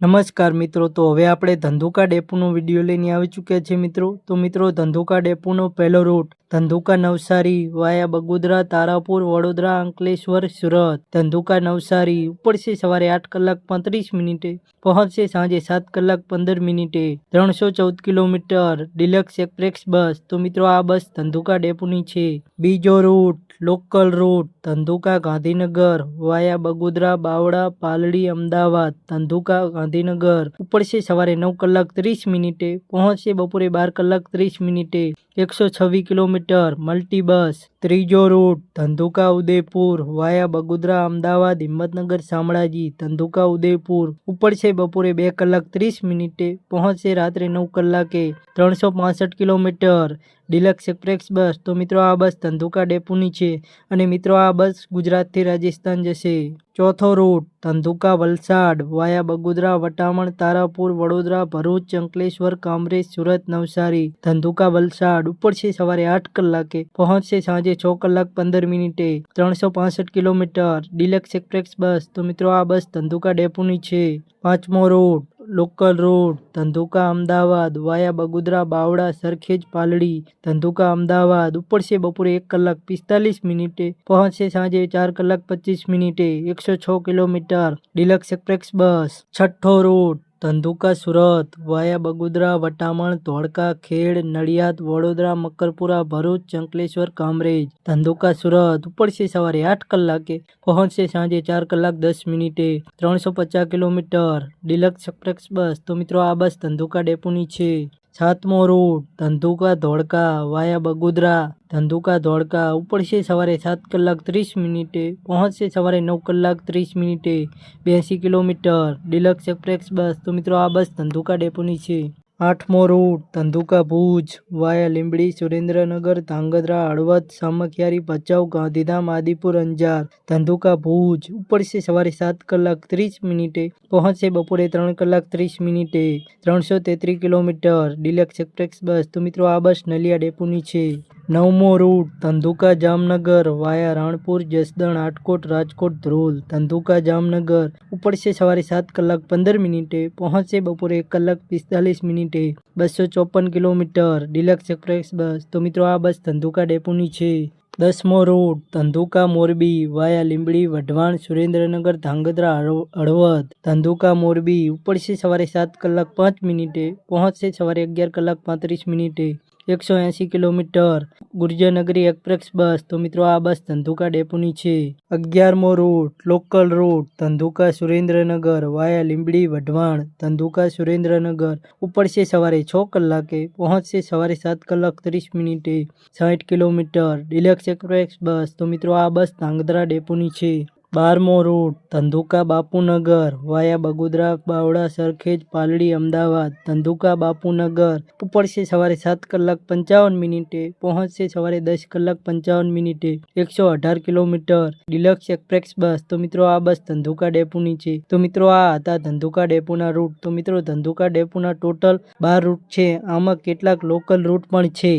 નમસ્કાર મિત્રો, તો હવે આપણે ધંધુકા ડેપોનો વિડીયો લઈને આવી ચૂક્યા છે મિત્રો. તો મિત્રો, ધંધુકા ડેપોનો પહેલો રૂટ ધંધુકા નવસારી વાયા બગોદરા, તારાપુર, વડોદરા, અંકલેશ્વર, સુરત. ધંધુકા નવસારી ઉપડશે સવારે 8 કલાક 35 મિનિટે, પહોંચશે સાંજે 7 કલાક 15 મિનિટે. 314 કિલોમીટર ડિલક્સ એક્સપ્રેસ બસ. તો મિત્રો, આ બસ ધંધુકા ડેપોની છે. બીજો route local route Dhandhuka Gandhinagar via Bagodara, Bavla, Paldi, Ahmedabad. Dhandhuka Gandhinagar ઉપડશે સવારે 9 કલાક 30 મિનિટે, પહોંચશે બપોરે 12 કલાક 30 મિનિટે. 126 કિલોમીટર મલ્ટી બસ. ત્રીજો રૂટ ધંધુકા ઉદયપુર વાયા બગોદરા, અમદાવાદ, હિંમતનગર, શામળાજી. ધંધુકા ઉદયપુર ઉપડશે બપોરે 2 કલાક 30 મિનિટે, પહોંચશે રાત્રે 9 કલાકે. 365 કિલોમીટર ડિલક્સ એક્સપ્રેસ બસ. તો મિત્રો, આ બસ ધંધુકા ડેપોની છે અને મિત્રો, આ બસ ગુજરાતથી રાજસ્થાન જશે. ચોથો રૂટ ધંધુકા વલસાડ વાયા બગોદરા, વટામણ, તારાપુર, વડોદરા, ભરૂચ, અંકલેશ્વર, કામરેજ, સુરત, નવસારી. ધંધુકા વલસાડ ઉપડશે સવારે 8 કલાકે, પહોંચશે સાંજે 6 કલાક 15 મિનિટે. 365 કિલોમીટર ડિલક્સ એક્સપ્રેસ બસ. તો મિત્રો, આ બસ ધંધુકા ડેપોની છે. પાંચમો route local route Dhandhuka Ahmedabad via Bagodara, Bavla, Sarkhej, Paldi. Dhandhuka Ahmedabad ઉપડશે બપોરે 1 કલાક 45 મિનિટે, પહોંચશે સાંજે 4 કલાક 25 મિનિટે. 106 કિલોમીટર ડિલક્સ એક્સપ્રેસ બસ. છઠ્ઠો રૂટ ધંધુકા સુરત વાયા બગોદરા, વટામણ, ધોળકા, ખેડ, નડિયાદ, વડોદરા, મકરપુરા, ભરૂચ, અંકલેશ્વર, કામરેજ. ધંધુકા સુરત ઉપડશે સવારે 8 કલાકે, પહોંચશે સાંજે 4 કલાક 10 મિનિટે. 350 કિલોમીટર ડિલક્સ એક્સપ્રેસ બસ. તો મિત્રો, આ બસ ધંધુકા ડેપોની છે. સાતમો રૂટ ધંધુકા ધોળકા વાયા બગોદરા. ધંધુકા ધોળકા ઉપડશે સવારે 7 કલાક 30 મિનિટે, પહોંચશે સવારે 9 કલાક 30 મિનિટે. 82 કિલોમીટર ડિલક્સ એક્સપ્રેસ બસ. તો મિત્રો, આ બસ ધંધુકા ડેપોની છે. આઠમો રૂટ ધંધુકા ભુજ વાયા લીંબડી, સુરેન્દ્રનગર, ધાંગધ્રા, હળવદ, સામખિયારી, ભચાઉ, ગાંધીધામ, આદિપુર, અંજાર. ધંધુકા ભુજ ઉપડશે સવારે 7 કલાક 30 મિનિટે, પહોંચશે બપોરે 3 કલાક 30 મિનિટે. 333 કિલોમીટર ડિલક્સ એક્સપ્રેસ બસ. તો મિત્રો, આ બસ નલિયા ડેપોની છે. નવમો રૂટ ધંધુકા જામનગર વાયા રાણપુર, જસદણ, આટકોટ, રાજકોટ, ધ્રોલ. ધંધુકા જામનગર ઉપડશે સવારે 7 કલાક 15 મિનિટે, પહોંચશે બપોરે 1 કલાક 45 મિનિટે. 254 કિલોમીટર ડિલક્સ એક્સપ્રેસ બસ. તો મિત્રો, આ બસ ધંધુકા ડેપોની છે. દસમો રૂટ ધંધુકા મોરબી વાયા લીંબડી, વઢવાણ, સુરેન્દ્રનગર, ધાંગધ્રા, હળવદ. ધંધુકા મોરબી ઉપડશે સવારે 7 કલાક 5 મિનિટે, પહોંચશે સવારે 11 કલાક 35 મિનિટે. 180 કિલોમીટર ગુર્જરનગરી એક્સપ્રેસ બસ. તો મિત્રો, આ બસ ધંધુકા ડેપોની છે. 11મો route local route Dhandhuka Surendranagar via Limbdi, Wadhwan. Dhandhuka Surendranagar ઉપડશે સવારે 6 કલાકે, પહોંચશે સવારે 7 કલાક 30 મિનિટે. 60 કિલોમીટર ડિલક્સ એક્સપ્રેસ બસ. તો મિત્રો, આ બસ ધાંગધ્રા ડેપોની છે. 12મો રૂટ ધંધુકા બાપુનગર વાયા બગોદરા, બાવળા, સરખેજ, પાલડી, અમદાવાદ. ધંધુકા બાપુનગર ઉપડશે સવારે 7 કલાક 55 મિનિટે, પહોંચશે સવારે 10 કલાક 55 મિનિટે. 118 કિલોમીટર ડિલક્સ એક્સપ્રેસ બસ. તો મિત્રો, આ બસ ધંધુકા ડેપોની છે. તો મિત્રો, આ હતા ધંધુકા ડેપોના રૂટ. તો મિત્રો, ધંધુકા ડેપોના ટોટલ 12 રૂટ છે. આમાં કેટલાક લોકલ રૂટ પણ છે.